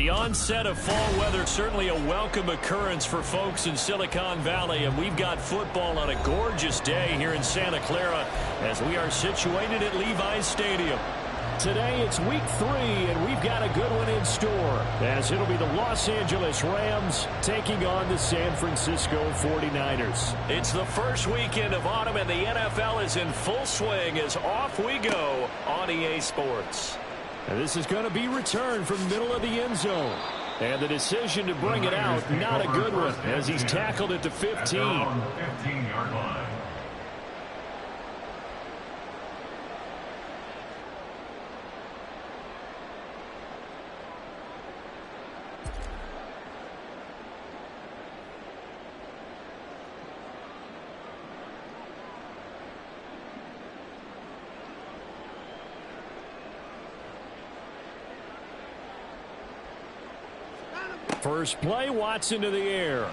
The onset of fall weather, certainly a welcome occurrence for folks in Silicon Valley, and we've got football on a gorgeous day here in Santa Clara as we are situated at Levi's Stadium. Today it's week 3, and we've got a good one in store, as it'll be the Los Angeles Rams taking on the San Francisco 49ers. It's the first weekend of autumn, and the NFL is in full swing as off we go on EA Sports. And this is going to be returned from the middle of the end zone. And the decision to bring it out, not a good one, as he's tackled at the 15. 15-yard line. First play, Watson to the air.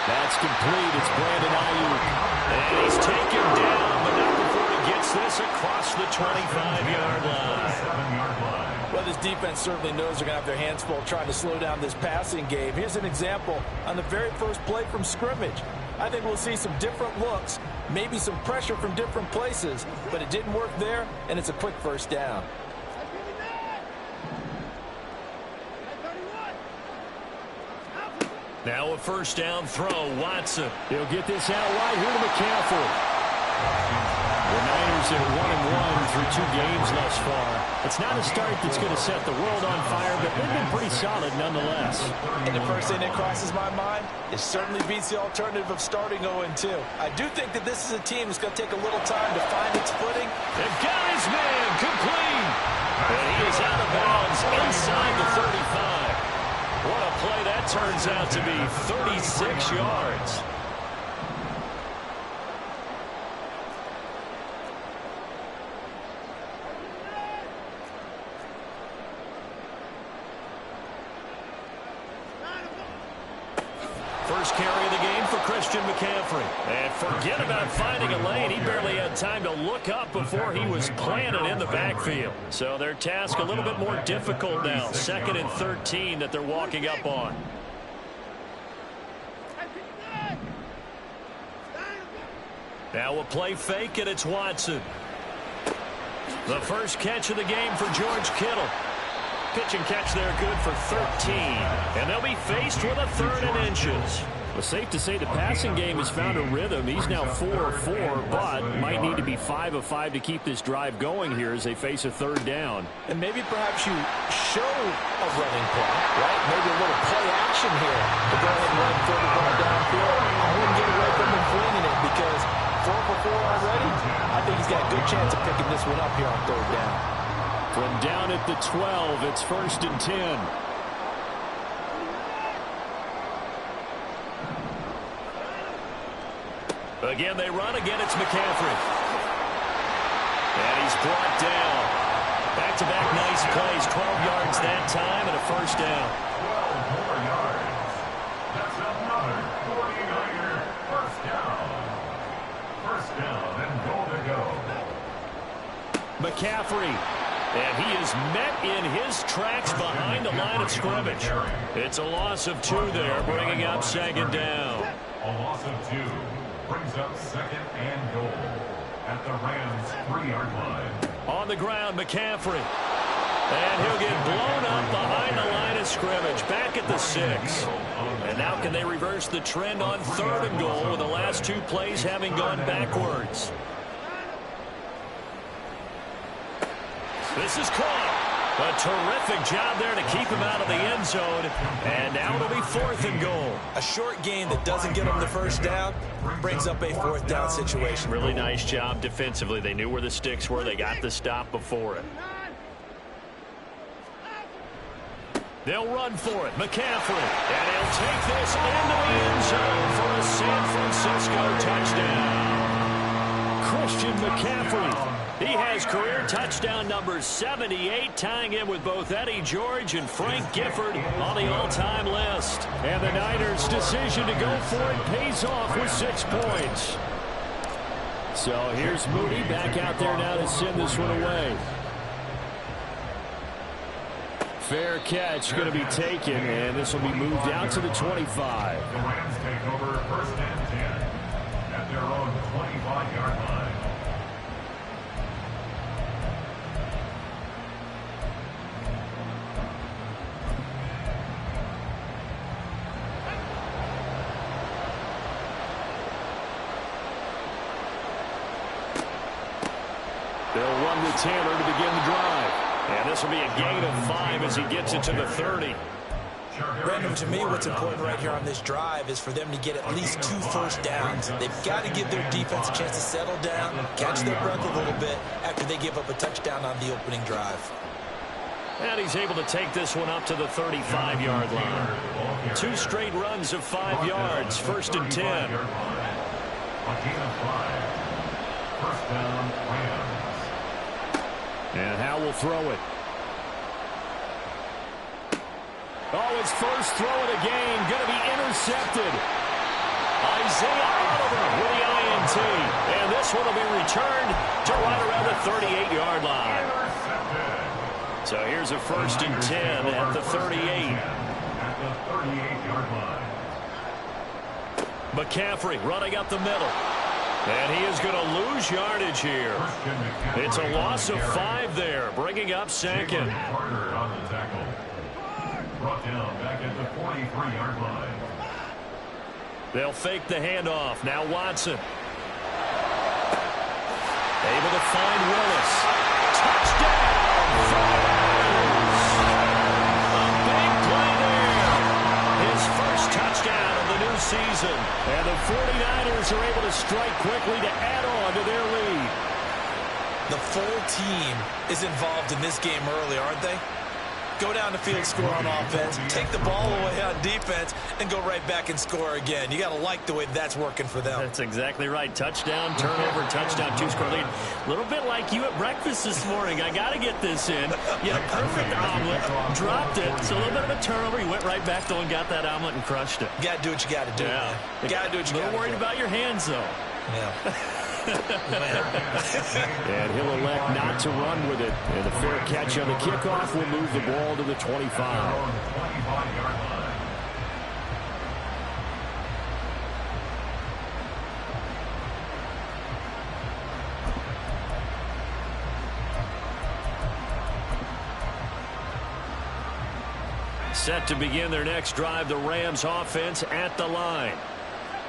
That's complete. It's Brandon Ayuk. And he's taken down, but not before he gets this across the 25-yard line. Well, this defense certainly knows they're going to have their hands full trying to slow down this passing game. Here's an example on the very first play from scrimmage. I think we'll see some different looks, maybe some pressure from different places, but it didn't work there, and it's a quick first down. Now a first down throw, Watson. He'll get this out wide here to McCaffrey. The Niners are 1-1 through 2 games thus far. It's not a start that's going to set the world on fire, but they've been pretty solid nonetheless. And the first thing that crosses my mind, it certainly beats the alternative of starting 0-2. I do think that this is a team that's going to take a little time to find its footing. They've got his man complete. And he is out of bounds inside the 35. What a play that turns out to be, 36 yards. First carry of the game for Christian McCaffrey. And forget about finding a lane. He barely had time to look up before he was planted in the backfield. So their task a little bit more difficult now. 2nd and 13 that they're walking up on. Now a play fake, and it's Watson. The first catch of the game for George Kittle. Pitch and catch there, good for 13. And they'll be faced with a 3rd and inches. Well, safe to say the passing game has found a rhythm. He's now 4 of 4, but might need to be 5 of 5 to keep this drive going here as they face a 3rd down. And maybe perhaps you show a running play, right? Maybe a little play action here to go ahead and run throw the ball downfield. I wouldn't get away from him flinging it because 4 for 4 already. I think he's got a good chance of picking this one up here on 3rd down. From down at the 12, it's 1st and 10. Again, they run. Again, it's McCaffrey. And he's brought down. Back-to-back nice plays. 12 yards that time and a first down. 12 more yards. That's another 49er first down. First down and goal to go. McCaffrey. And he is met in his tracks behind the line of scrimmage. It's a loss of 2 there, bringing up 2nd down. A loss of 2 brings up 2nd and goal at the Rams' 3-yard line. On the ground, McCaffrey. And he'll get blown up behind the line of scrimmage, back at the 6. And now can they reverse the trend on 3rd and goal with the last 2 plays having gone backwards? This is caught. A terrific job there to keep him out of the end zone. And now it'll be 4th and goal. A short gain that doesn't get them the first down brings up a 4th down situation. Really nice job defensively. They knew where the sticks were. They got the stop before it. They'll run for it. McCaffrey. And he'll take this into the end zone for a San Francisco touchdown. Christian McCaffrey. He has career touchdown number 78, tying him with both Eddie George and Frank Gifford on the all-time list. And the Niners' decision to go for it pays off with 6 points. So here's Moody back out there now to send this one away. Fair catch going to be taken, and this will be moved out to the 25. The Rams take over first and 10 at their own 25-yard line. They'll run with Taylor to begin the drive. And this will be a gain of 5 as he gets it to the 30. Brandon, to me, what's important right here on this drive is for them to get at least 2 first downs. They've got to give their defense a chance to settle down, catch their breath a little bit after they give up a touchdown on the opening drive. And he's able to take this one up to the 35-yard line. 2 straight runs of 5 yards, first and 10. A gain of 5. First down, Rams. And Howe will throw it. Oh, his first throw of the game going to be intercepted. Isaiah Oliver with the INT. And this one will be returned to right around the 38-yard line. So here's a first and 10 at the 38. At the 38-yard line. McCaffrey running up the middle. And he is going to lose yardage here. It's a loss of 5 there, bringing up second. Carter on the tackle. Brought down back at the 43-yard line. They'll fake the handoff. Now Watson. Able to find Willis. Touchdown! Fires! A big play there. His first touchdown of the new season. And the 49ers are able to strike quickly to add on to their lead. The full team is involved in this game early, aren't they? Go down the field, score on offense, take the ball away on defense, and go right back and score again. You got to like the way that's working for them. That's exactly right. Touchdown, turnover, touchdown, 2-score lead. A little bit like you at breakfast this morning. I got to get this in. You had a perfect omelet, dropped it. So a little bit of a turnover. You went right back though and got that omelet and crushed it. You got to do what you got to do. Yeah. You got to do what you got to do. A little worried about your hands though. Yeah. And he'll elect not to run with it. And the fair catch on the kickoff will move the ball to the 25. Set to begin their next drive, the Rams offense at the line.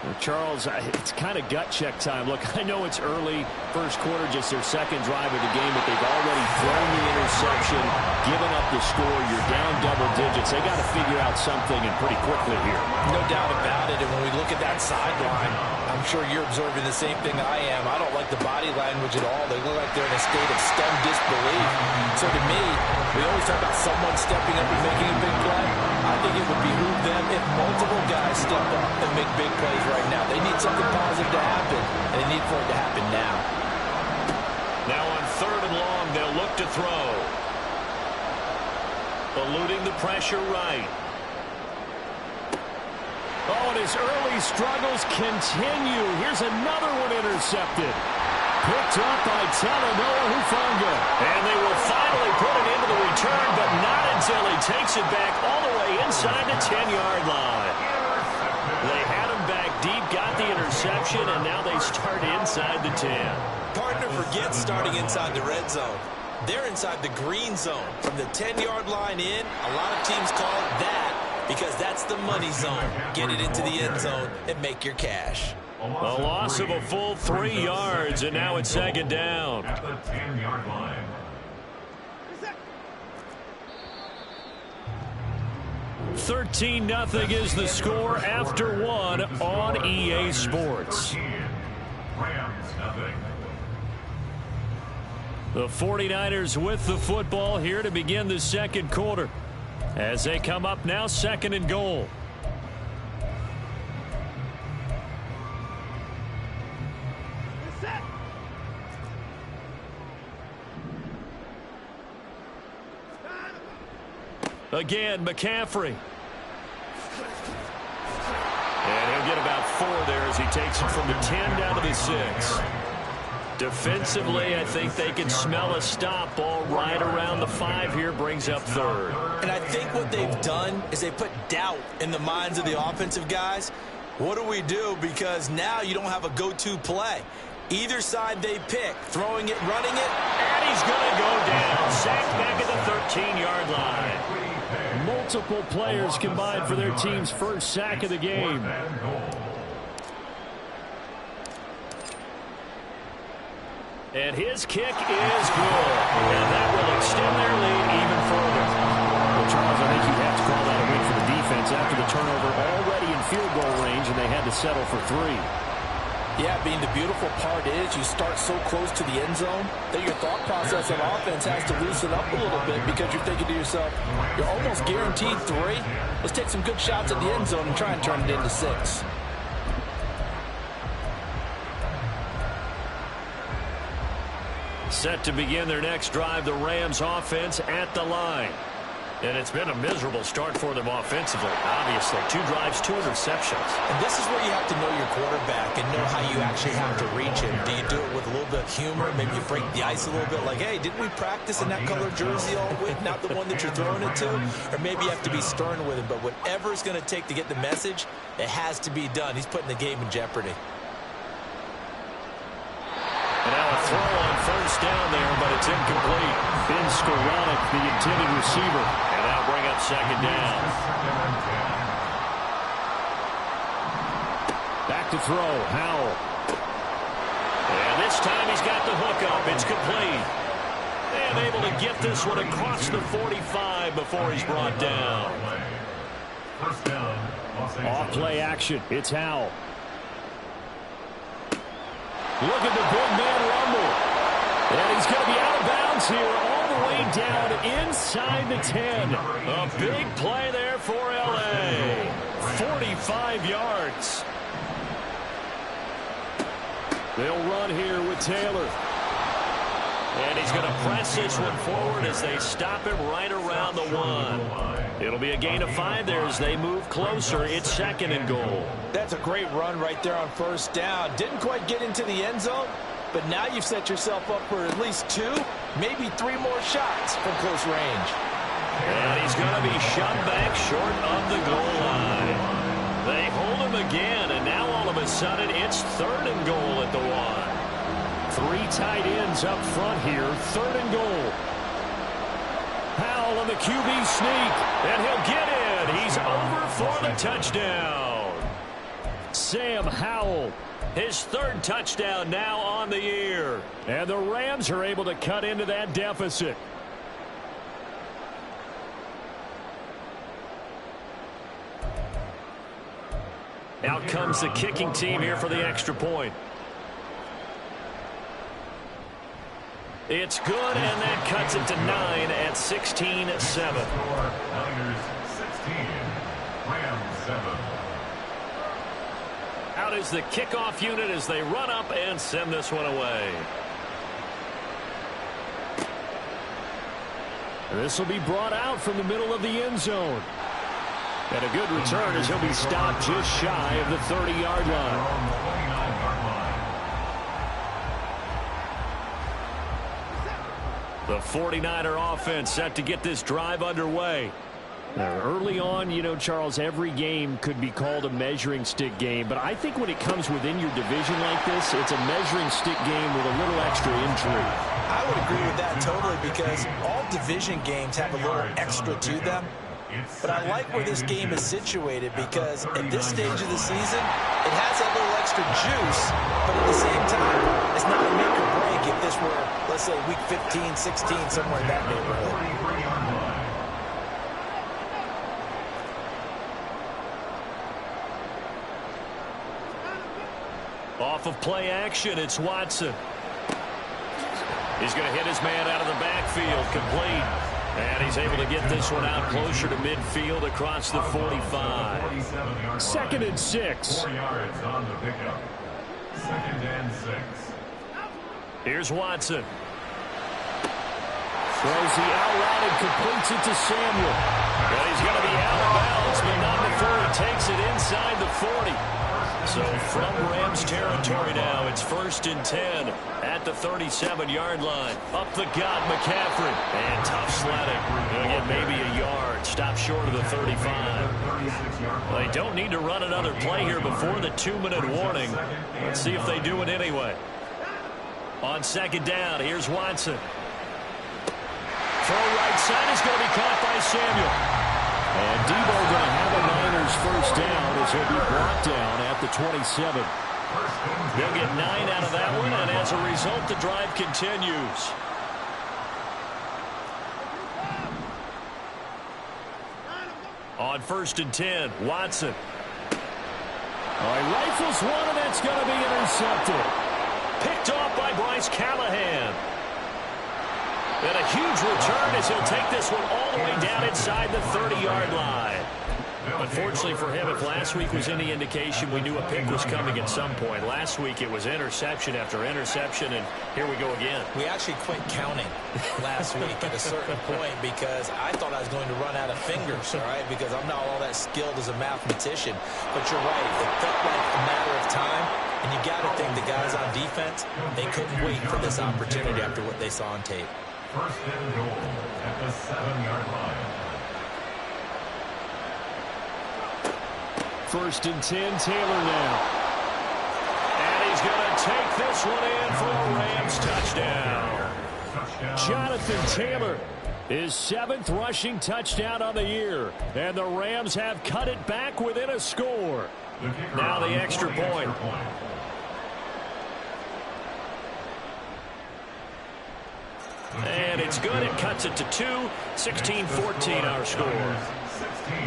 Well, Charles, it's kind of gut check time. Look, I know it's early, first quarter, just their second drive of the game, but they've already thrown the interception, given up the score. You're down double digits. They got to figure out something, and pretty quickly here. No doubt about it. And when we look at that sideline, I'm sure you're observing the same thing I am. I don't like the body language at all. They look like they're in a state of stunned disbelief. So to me, we always talk about someone stepping up and making a big play. I think it would behoove them if multiple guys step up and make big plays right now. They need something positive to happen, and they need for it to happen now. Now on 3rd and long, they'll look to throw. Eluding the pressure right. Oh, and his early struggles continue. Here's another one intercepted. Picked up by Talanoa Hufanga. And they will finally put it into the return, but not until he takes it back all the way inside the 10-yard line. They had him back deep, got the interception, and now they start inside the 10. Partner forgets starting inside the red zone. They're inside the green zone. From the 10-yard line in, a lot of teams call it that because that's the money zone. Get it into the end zone and make your cash. A loss of a full 3 yards, and now it's 2nd down. At the 10-yard line. $13-0 is the score after 1 on EA Sports. Rams, nothing. The 49ers with the football here to begin the second quarter. As they come up now, 2nd and goal. Again, McCaffrey. And he'll get about 4 there as he takes it from the 10 down to the 6. Defensively, I think they can smell a stop. Ball right around the 5 here, brings up third. And I think what they've done is they put doubt in the minds of the offensive guys. What do we do? Because now you don't have a go-to play. Either side they pick, throwing it, running it. And he's going to go down. Sacked back at the 13-yard line. Multiple players combined for their team's first sack of the game. And his kick is good. And that will extend their lead even further. Well, Charles, I think you have to call that a win for the defense after the turnover already in field goal range, and they had to settle for 3. Yeah, Bean, the beautiful part is you start so close to the end zone that your thought process of offense has to loosen up a little bit because you're thinking to yourself, you're almost guaranteed 3. Let's take some good shots at the end zone and try and turn it into 6. Set to begin their next drive, the Rams offense at the line. And it's been a miserable start for them offensively. Obviously, 2 drives, 2 interceptions. And this is where you have to know your quarterback and know how you actually have to reach him. Do you do it with a little bit of humor? Maybe you break the ice a little bit like, hey, didn't we practice in that color jersey all week? Not the one that you're throwing it to? Or maybe you have to be stern with him. But whatever it's going to take to get the message, it has to be done. He's putting the game in jeopardy. And now a throw on first down there, but it's incomplete. Ben Skoranek, the intended receiver. And that'll bring up second down. Back to throw, Howell. And this time he's got the hook up. It's complete. And able to get this one across the 45 before he's brought down. Off play action. It's Howell. Look at the big man rumble. And he's going to be out of bounds here all the way down inside the 10. A big play there for L.A. 45 yards. They'll run here with Taylor. And he's going to press this one forward as they stop him right around the 1. It'll be a gain of 5 there as they move closer. It's 2nd and goal. That's a great run right there on first down. Didn't quite get into the end zone, but now you've set yourself up for at least 2, maybe 3 more shots from close range. And he's going to be shot back short of the goal line. They hold him again, and now all of a sudden it's 3rd and goal at the 1. 3 tight ends up front here, 3rd and goal. Howell on the QB sneak, and he'll get in. He's over for the touchdown. Sam Howell, his 3rd touchdown now on the year. And the Rams are able to cut into that deficit. Out comes the kicking team here for the extra point. It's good, and that cuts it to 9 at 16-7. Niners 16, Rams 7. Out is the kickoff unit as they run up and send this one away. This will be brought out from the middle of the end zone. And a good return as he'll be stopped just shy of the 30-yard line. The 49er offense set to get this drive underway. Now, early on, you know, Charles, every game could be called a measuring stick game. But I think when it comes within your division like this, it's a measuring stick game with a little extra intrigue. I would agree with that totally because all division games have a little extra to them. But I like where this game is situated because at this stage of the season, it has that little extra juice, but at the same time, it's not a make or break if this were, let's say, week 15, 16, somewhere in that neighborhood. Off of play action, it's Watson. He's going to hit his man out of the backfield, complete. And he's able to get this one out closer to midfield across the 45. 2nd and 6. 4 yards on the pickup. 2nd and 6. Here's Watson. Throws the out route and completes it to Samuel. And he's going to be out of bounds, but not before he takes it inside the 40. So from Rams territory now, it's 1st and 10 at the 37-yard line. Up the gut, McCaffrey. And tough sledding. He'll get maybe a yard. Stop short of the 35. They don't need to run another play here before the 2-minute warning. Let's see if they do it anyway. On 2nd down, here's Watson. Throw right side is going to be caught by Samuel. And Debo going to have a Niners 1st down as he'll be brought down at the 27. They'll get 9 out of that one, and as a result, the drive continues. On 1st and 10, Watson. All right, rifles one, and that's going to be intercepted. Picked off by Bryce Callahan. And a huge return as he'll take this one all the way down inside the 30-yard line. Unfortunately for him, if last week was any indication, we knew a pick was coming at some point. Last week it was interception after interception, and here we go again. We actually quit counting last week at a certain point because I thought I was going to run out of fingers, all right, because I'm not all that skilled as a mathematician. But you're right, it felt like a matter of time, and you got to think the guys on defense, they couldn't wait for this opportunity after what they saw on tape. 1st and goal at the 7-yard line. 1st and 10, Taylor now. And he's going to take this one in for a Rams touchdown. Jonathan Taylor, his 7th rushing touchdown on the year. And the Rams have cut it back within a score. Now the extra point. And it's good. It cuts it to 2. 16-14 our score. 16.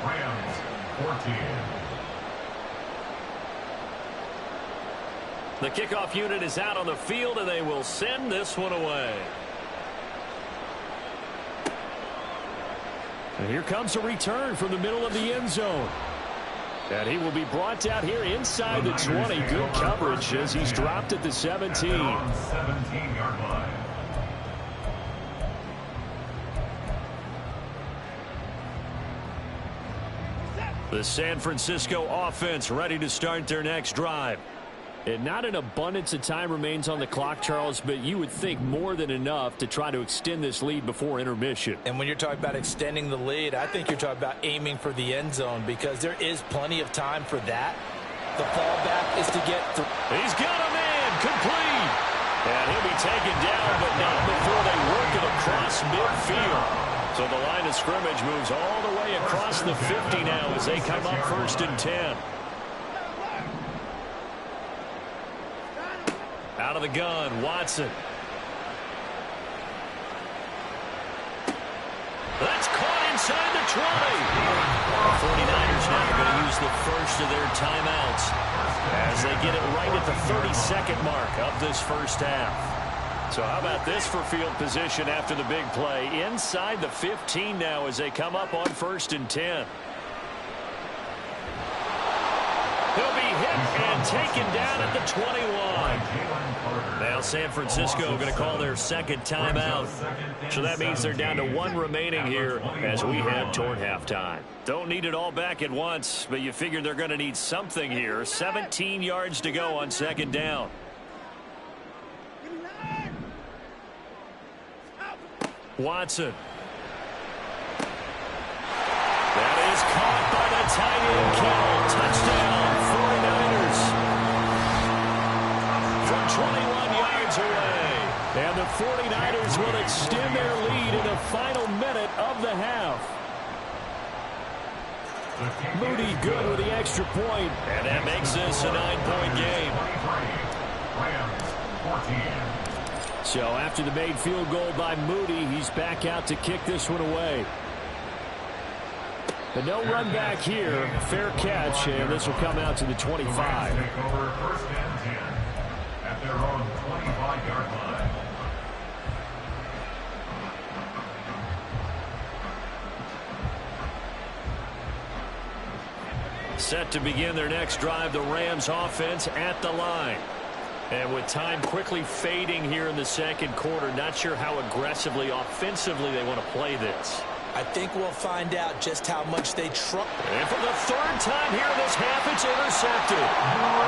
Rams 14. The kickoff unit is out on the field, and they will send this one away. And here comes a return from the middle of the end zone. And he will be brought down here inside the 20. Good coverage as he's dropped at the 17. 17-yard line. The San Francisco offense ready to start their next drive. And not an abundance of time remains on the clock, Charles, but you would think more than enough to try to extend this lead before intermission. And when you're talking about extending the lead, I think you're talking about aiming for the end zone because there is plenty of time for that. The fallback is to get through. He's got a man complete. And he'll be taken down, but not before they work it across midfield. So the line of scrimmage moves all the way across the 50 now as they come up 1st and 10. Out of the gun, Watson. That's caught inside the 20. The 49ers now going to use the first of their timeouts as they get it right at the 32nd mark of this first half. So how about this for field position after the big play? Inside the 15 now as they come up on 1st and 10. He'll be hit and taken down at the 21. Now San Francisco going to call their 2nd timeout. So that means they're down to 1 remaining here as we head toward halftime. Don't need it all back at once, but you figure they're going to need something here. 17 yards to go on 2nd down. Watson. That is caught by the tight end, Kittle. Touchdown, 49ers. From 21 yards away. And the 49ers will extend their lead in the final minute of the half. Moody good with the extra point. And that makes this a 9-point game. Rams 14. So after the made field goal by Moody, he's back out to kick this one away. But no run back here. Fair catch, and this will come out to the 25. Take over 1st and 10 at their own 25-yard line. Set to begin their next drive, the Rams offense at the line. And with time quickly fading here in the 2nd quarter, not sure how aggressively, offensively they want to play this. I think we'll find out just how much they trust. And for the third time here in this half, it's intercepted.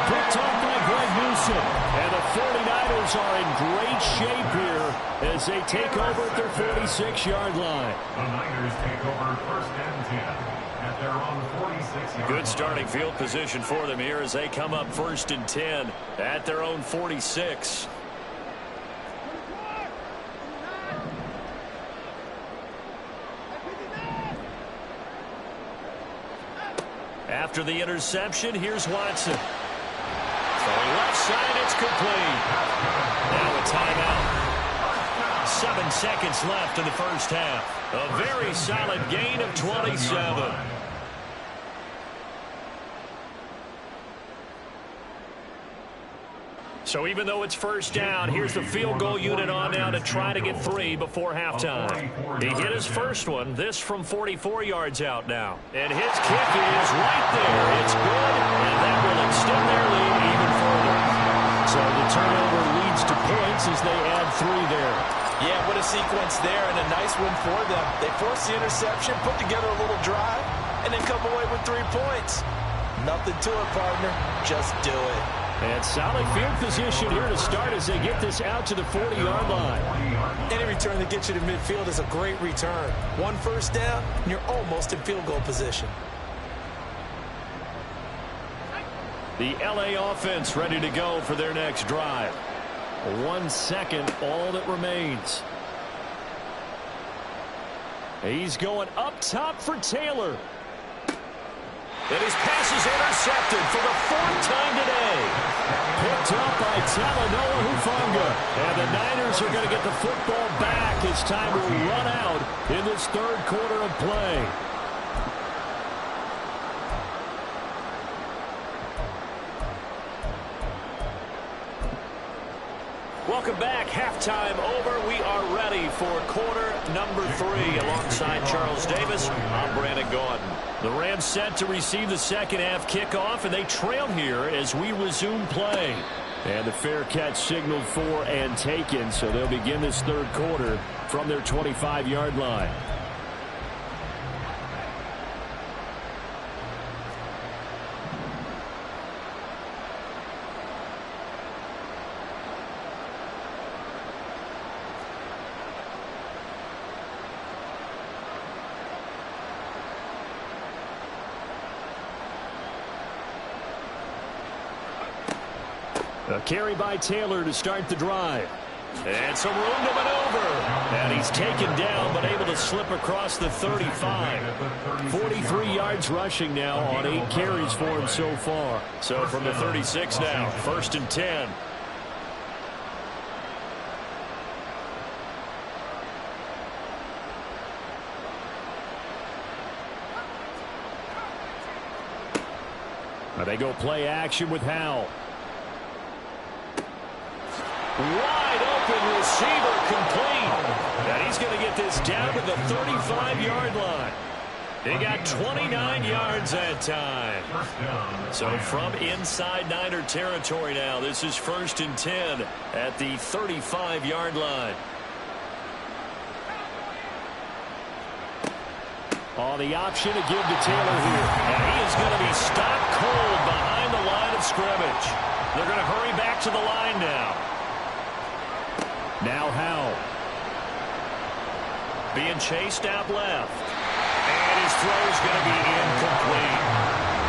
Picked off by Greg Newsome. And the 49ers are in great shape here as they take over at their 46-yard line. The Niners take over first and 10 at their own 46-yard line. Good starting field position for them here as they come up first and 10 at their own 46. After the interception, here's Watson. Throwing left side, it's complete. Now a timeout. 7 seconds left in the first half. A very solid gain of 27. So even though it's first down, here's the field goal unit on now to try to get 3 before halftime. He hit his first one, this from 44 yards out now. And his kick is right there. It's good, and that will extend their lead even further. So the turnover leads to points as they add 3 there. Yeah, what a sequence there, and a nice win for them. They forced the interception, put together a little drive, and then come away with 3 points. Nothing to it, partner. Just do it. And solid field position here to start as they get this out to the 40-yard line. Any return that gets you to midfield is a great return. 1 first down, and you're almost in field goal position. The LA offense ready to go for their next drive. 1 second, all that remains. He's going up top for Taylor. And his pass is intercepted for the 4th time today. Picked up by Talanoa Hufanga. And the Niners are going to get the football back as time will run out in this 3rd quarter of play. Welcome back. Halftime over. We are ready for quarter number 3. Alongside Charles Davis, I'm Brandon Gordon. The Rams set to receive the second half kickoff, and they trail here as we resume play. And the fair catch signaled for and taken, so they'll begin this 3rd quarter from their 25-yard line. A carry by Taylor to start the drive. And some room to maneuver. And he's taken down, but able to slip across the 35. 43 yards rushing now on 8 carries for him so far. So from the 36 now, 1st and 10. Now they go play action with Howell. Wide open receiver complete. And he's going to get this down to the 35-yard line. He got 29 yards that time. So from inside Niner territory now, this is 1st and 10 at the 35-yard line. Oh, the option to give to Taylor here. And he is going to be stopped cold behind the line of scrimmage. They're going to hurry back to the line now. Now Howell. Being chased out left. And his throw is going to be incomplete.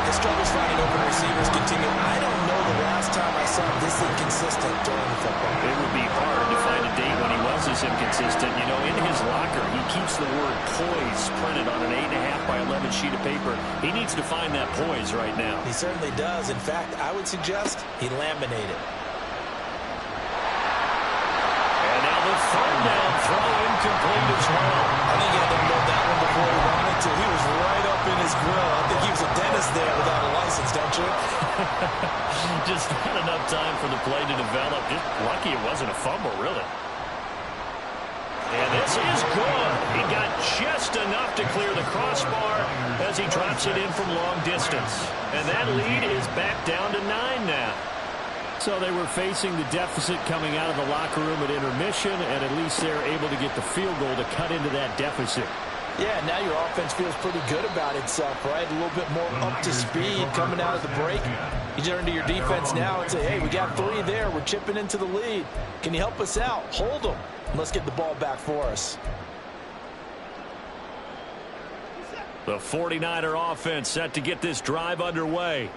The struggles finding open receivers continue. I don't know the last time I saw this inconsistent during football. It would be hard to find a date when he was this inconsistent. You know, in his locker, he keeps the word poise printed on an 8.5 by 11 sheet of paper. He needs to find that poise right now. He certainly does. In fact, I would suggest he laminated. Third down throw incomplete as well. I think he had to know that one before he wanted to. He was right up in his grill. I think he was a dentist there without a license, don't you? Just not enough time for the play to develop. Just lucky it wasn't a fumble, really. And this is good. He got just enough to clear the crossbar as he drops it in from long distance. And that lead is back down to 9 now. So they were facing the deficit coming out of the locker room at intermission, and at least they're able to get the field goal to cut into that deficit. Yeah, now your offense feels pretty good about itself, right? A little bit more up to speed coming out of the break. You turn to your defense now and say, hey, we got 3 there. We're chipping into the lead. Can you help us out? Hold them. Let's get the ball back for us. The 49er offense set to get this drive underway.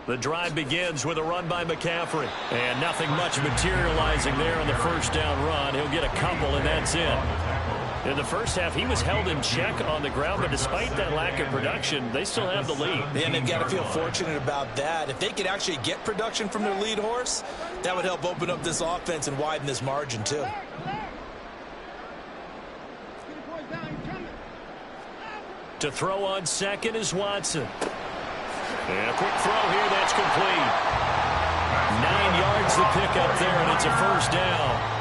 The drive begins with a run by McCaffrey. And nothing much materializing there on the first down run. He'll get a couple, and that's it. In the first half, he was held in check on the ground, but despite that lack of production, they still have the lead. And they've got to feel fortunate about that. If they could actually get production from their lead horse, that would help open up this offense and widen this margin, too. To throw on second is Watson. And a quick throw here, that's complete. 9 yards to pick up there, and it's a first down.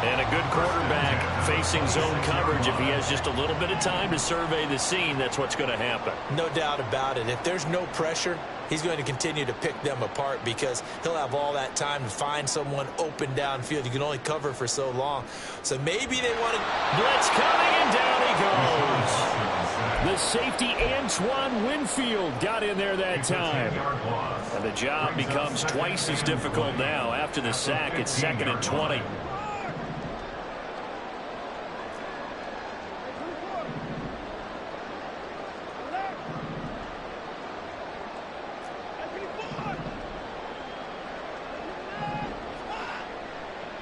And a good quarterback facing zone coverage. If he has just a little bit of time to survey the scene, that's what's going to happen. No doubt about it. If there's no pressure, he's going to continue to pick them apart because he'll have all that time to find someone open downfield. You can only cover for so long. So maybe they want to... Blitz coming, and down he goes. The safety, Antoine Winfield, got in there that time. And the job becomes twice as difficult now. After the sack, it's 2nd and 20.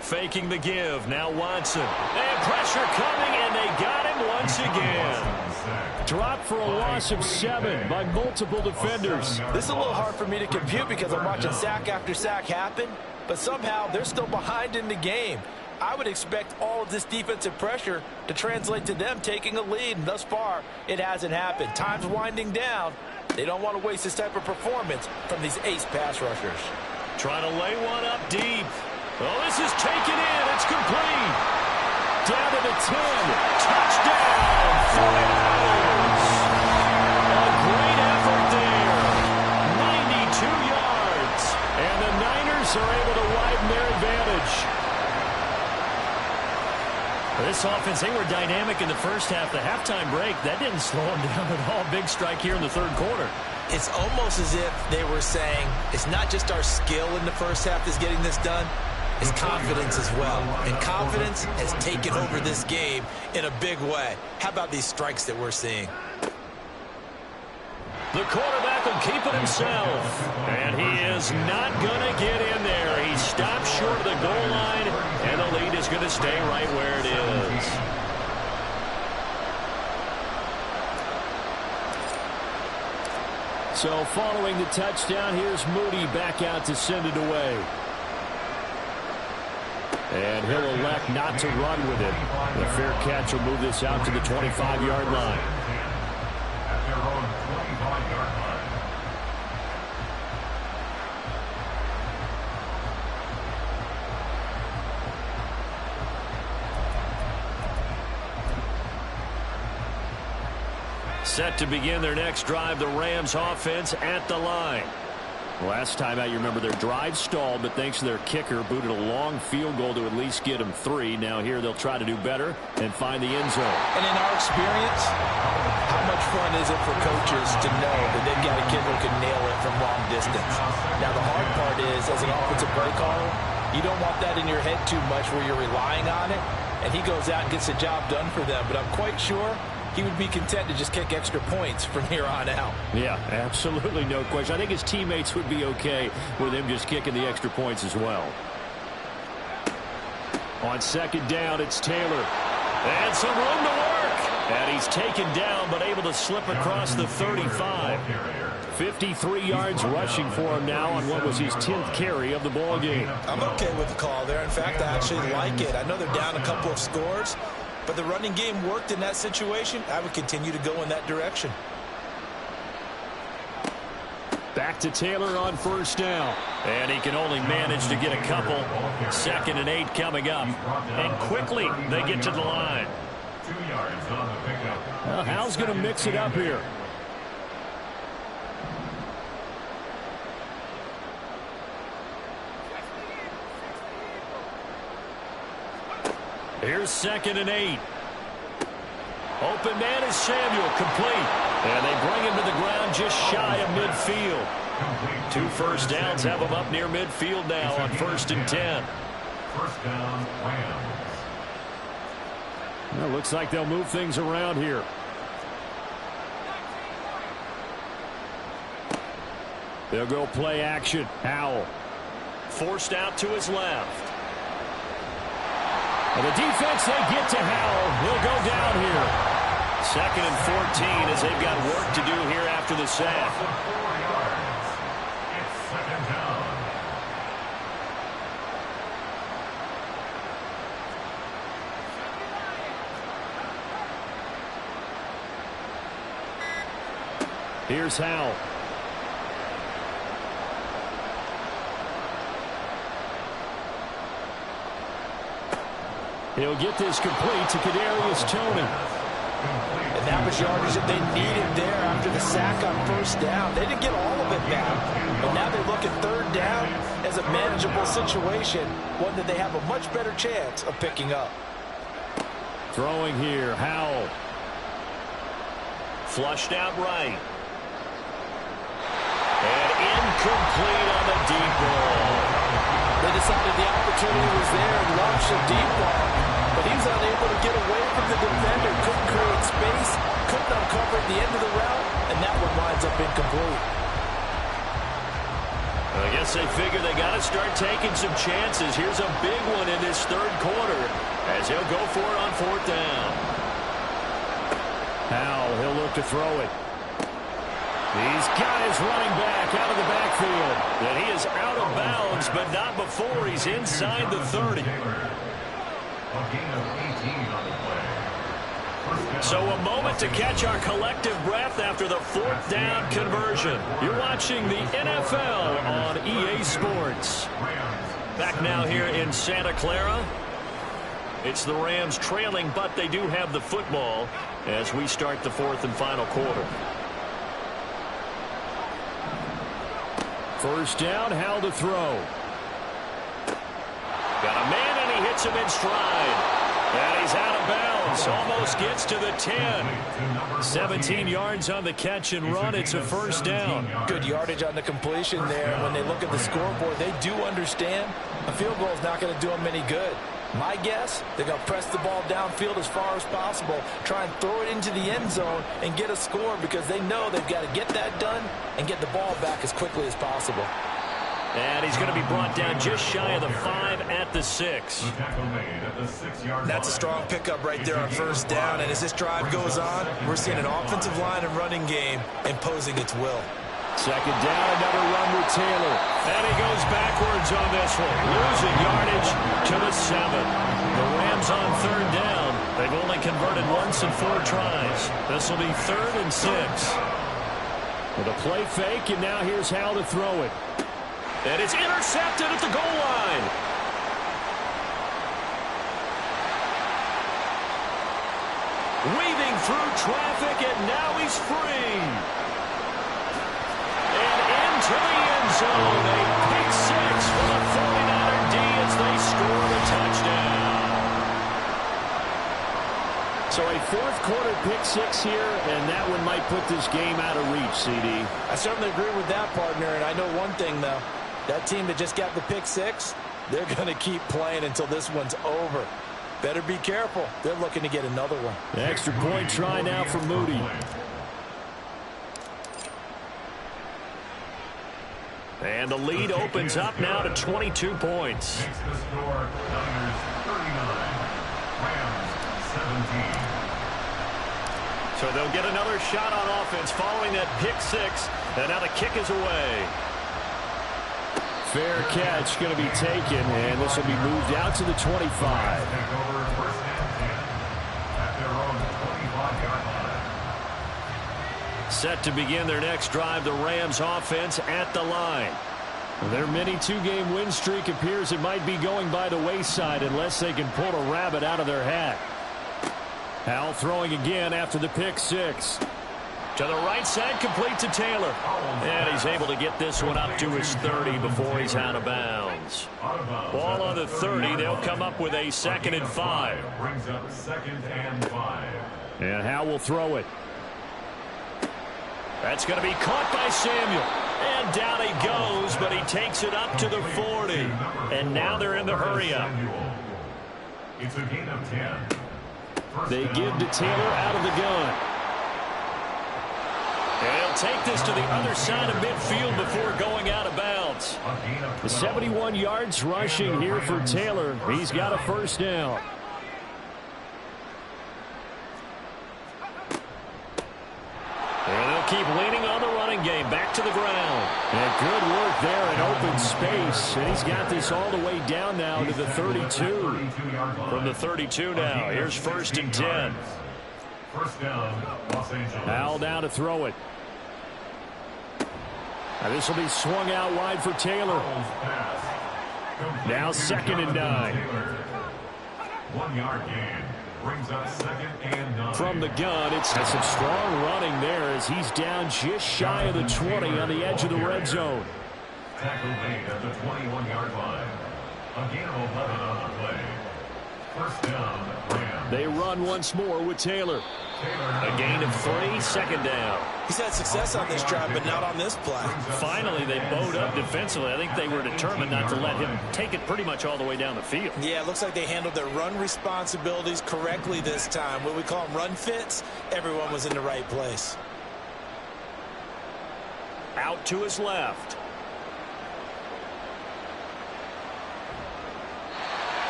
Faking the give. Now Watson. And pressure coming, and they got him once again. Dropped for a loss of 7 by multiple defenders. This is a little hard for me to compute because I'm watching sack after sack happen, but somehow they're still behind in the game. I would expect all of this defensive pressure to translate to them taking a lead, and thus far, it hasn't happened. Time's winding down. They don't want to waste this type of performance from these ace pass rushers. Trying to lay one up deep. Oh, this is taken in. It's complete. Down to the 10. Touchdown, 49ers. A great effort there. 92 yards. And the Niners are able to widen their advantage. This offense, they were dynamic in the first half. The halftime break, that didn't slow them down at all. Big strike here in the third quarter. It's almost as if they were saying, it's not just our skill in the first half that's getting this done. It's confidence as well. And confidence has taken over this game in a big way. How about these strikes that we're seeing? The quarterback will keep it himself. And he is not going to get in there. He stopped short of the goal line, and the lead is going to stay right where it is. So following the touchdown, here's Moody back out to send it away. And he'll elect not to run with it. The fair catch will move this out to the 25-yard line. At their own 25-yard line. Set to begin their next drive, the Rams offense at the line. Last time out, you remember their drive stalled, but thanks to their kicker, booted a long field goal to at least get them 3. Now here they'll try to do better and find the end zone. And in our experience, how much fun is it for coaches to know that they've got a kid who can nail it from long distance? Now the hard part is, as an offensive play caller, you don't want that in your head too much where you're relying on it, and he goes out and gets the job done for them. But I'm quite sure he would be content to just kick extra points from here on out. Yeah, absolutely no question. I think his teammates would be okay with him just kicking the extra points as well. On second down, it's Taylor. And some room to work. And he's taken down, but able to slip across the 35. 53 yards rushing for him now on what was his 10th carry of the ball game. I'm okay with the call there. In fact, I actually like it. I know they're down a couple of scores, but the running game worked in that situation. I would continue to go in that direction. Back to Taylor on first down. And he can only manage to get a couple. 2nd and 8 coming up. And quickly they get to the line. 2 yards on the pickup. Well, Hal's going to mix it up here. Here's 2nd and 8. Open man is Samuel, complete. And they bring him to the ground just shy of midfield. 2 first downs have him up near midfield now on 1st and 10. First down, Rams. Well, looks like they'll move things around here. They'll go play action. Howell. Forced out to his left. And the defense, they get to Howell. He'll go down here. 2nd and 14 as they've got work to do here after the sack. 4 yards. It's 2nd down. Here's Howell. He'll get this complete to Kadarius Toney. And that was yardage that they needed there after the sack on 1st down. They didn't get all of it back. But now they look at 3rd down as a manageable situation, one that they have a much better chance of picking up. Throwing here, Howell. Flushed out right. And incomplete on the deep ball. They decided the opportunity was there and launched a deep ball. But he was unable to get away from the defender. Couldn't create space. Couldn't uncover at the end of the route. And that one winds up incomplete. I guess they figure they got to start taking some chances. Here's a big one in this 3rd quarter as he'll go for it on 4th down. Howell, he'll look to throw it. He's got his running back out of the backfield. And he is out of bounds, but not before he's inside the 30. So a moment to catch our collective breath after the 4th down conversion. You're watching the NFL on EA Sports. Back now here in Santa Clara. It's the Rams trailing, but they do have the football as we start the 4th and final quarter. 1st down, Howell to throw. Got a man, and he hits him in stride. And he's out of bounds. Almost gets to the 10. 17 yards on the catch and run. It's a 1st down. Good yardage on the completion there. When they look at the scoreboard, they do understand a field goal is not going to do them any good. My guess, they're going to press the ball downfield as far as possible, try and throw it into the end zone and get a score because they know they've got to get that done and get the ball back as quickly as possible. And he's going to be brought down just shy of the 5 at the 6. That's a strong pickup right there on 1st down. And as this drive goes on, we're seeing an offensive line and running game imposing its will. 2nd down, another run with Taylor. And he goes backwards on this one, losing yardage to the 7. The Rams on 3rd down. They've only converted once in 4 tries. This will be 3rd and 6. With a play fake, and now here's Howell to throw it. And it's intercepted at the goal line. Weaving through traffic, and now he's free. And into the end zone. A pick 6 for the 49er D as they score the touchdown. So a 4th quarter pick 6 here, and that one might put this game out of reach, CD. I certainly agree with that, partner, and I know one thing, though. That team that just got the pick 6, they're going to keep playing until this one's over. Better be careful. They're looking to get another one. The extra point try now for Moody. And the lead opens up now to 22 points. Makes the score Niners 39, Rams 17. So they'll get another shot on offense following that pick 6. And now the kick is away. Fair catch going to be taken, and this will be moved out to the 25. Take over 1st and 10 at their own 25-yard line. Set to begin their next drive, the Rams offense at the line. Their mini 2-game win streak appears it might be going by the wayside unless they can pull a rabbit out of their hat. Howell throwing again after the pick 6. To the right side, complete to Taylor. And he's able to get this one up to his 30 before he's out of bounds. Ball on the 30. They'll come up with a 2nd and 5. Brings up 2nd and 5. And Howe will throw it. That's going to be caught by Samuel. And down he goes, but he takes it up to the 40. And now they're in the hurry-up. It's a gain of 10. They give to Taylor out of the gun. And he'll take this to the other side of midfield before going out of bounds. The 71 yards rushing here for Taylor. He's got a 1st down. And they'll keep leaning on the running game. Back to the ground. And good work there in open space. And he's got this all the way down now to the 32. From the 32 now. Here's 1st and 10. First down, Los Angeles. Al now to throw it. Now this will be swung out wide for Taylor. Now 2nd and 9. 1 yard gain. Brings up 2nd and 9. From the gun, it's some strong running there as he's down just shy of the 20 on the edge of the red zone. Tackle made at the 21-yard line. A gain of 11 on the play. First down, Rams. They run once more with Taylor. A gain of 3, 2nd down. He's had success on this drive, but not on this play. Finally, they bowed up defensively. I think they were determined not to let him take it pretty much all the way down the field. Yeah, it looks like they handled their run responsibilities correctly this time. What we call them run fits, everyone was in the right place. Out to his left.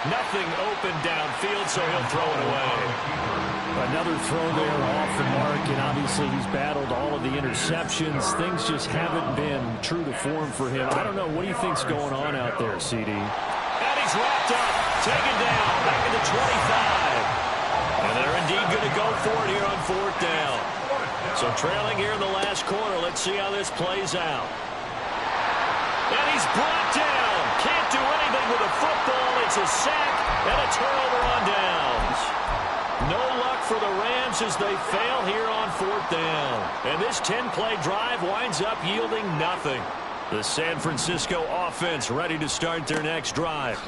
Nothing open downfield, so he'll throw it away. Another throw there off the mark, and obviously he's battled all of the interceptions. Things just haven't been true to form for him. I don't know. What do you think's going on out there, CD? And he's wrapped up. Taken down. Back at the 25. And they're indeed going to go for it here on 4th down. So trailing here in the last quarter. Let's see how this plays out. And he's brought down. Can't do anything with a football. It's a sack and a turnover on downs. No luck for the Rams as they fail here on 4th down. And this 10-play drive winds up yielding nothing. The San Francisco offense ready to start their next drive.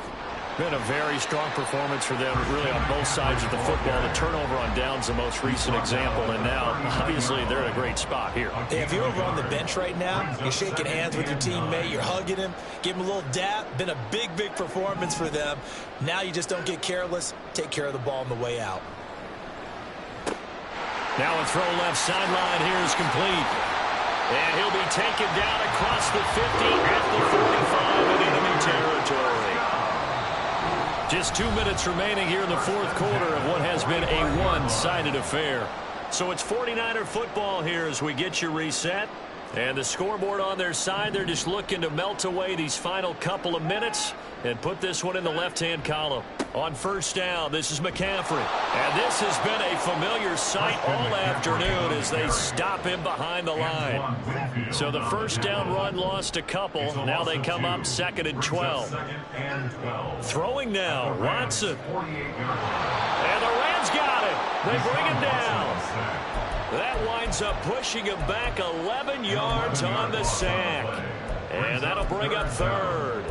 Been a very strong performance for them, really, on both sides of the football. The turnover on downs, the most recent example, and now, obviously, they're in a great spot here. Hey, if you're over on the bench right now, you're shaking hands with your teammate, you're hugging him, give him a little dap. Been a big, big performance for them. Now you just don't get careless. Take care of the ball on the way out. Now a throw left sideline here is complete. And he'll be taken down across the 50 at the 45 in enemy territory. Just 2 minutes remaining here in the 4th quarter of what has been a one-sided affair. So it's 49er football here as we get you reset. And the scoreboard on their side, they're just looking to melt away these final couple of minutes and put this one in the left-hand column. On 1st down, this is McCaffrey. And this has been a familiar sight all afternoon as they stop him behind the line. So the 1st down run lost a couple. Now they come up 2nd and 12. Throwing now, Watson. And the Rams got it. They bring him down. That winds up pushing him back 11 yards on the sack. And that'll bring up 3rd.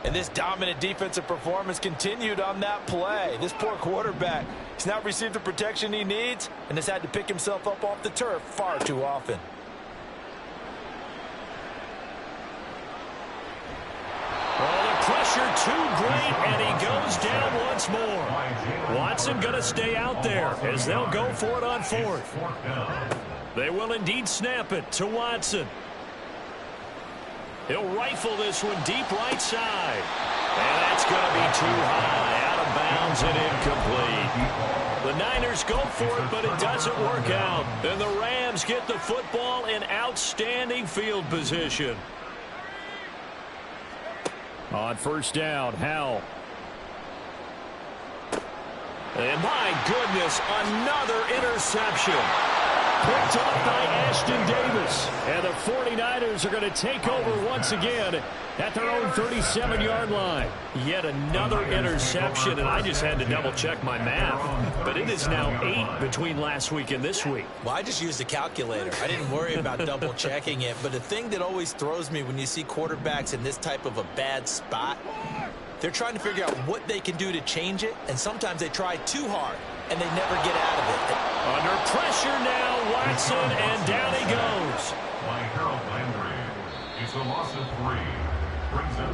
And this dominant defensive performance continued on that play. This poor quarterback, he's not received the protection he needs and has had to pick himself up off the turf far too often. Oh, the pressure too great, and he goes down once more. Watson going to stay out there as they'll go for it on 4th. They will indeed snap it to Watson. He'll rifle this one deep right side. And that's going to be too high, out of bounds and incomplete. The Niners go for it, but it doesn't work out. And the Rams get the football in outstanding field position. On 1st down, Howell. And my goodness, another interception. Picked up by Ashton Davis. And the 49ers are going to take over once again at their own 37-yard line. Yet another interception, and I just had to double-check my math. But it is now 8 between last week and this week. Well, I just used a calculator. I didn't worry about double-checking it. But the thing that always throws me when you see quarterbacks in this type of a bad spot, they're trying to figure out what they can do to change it, and sometimes they try too hard, and they never get out of it. Under pressure now, Watson, and down he goes. By Harold Landry. It's a loss of 3. Brings up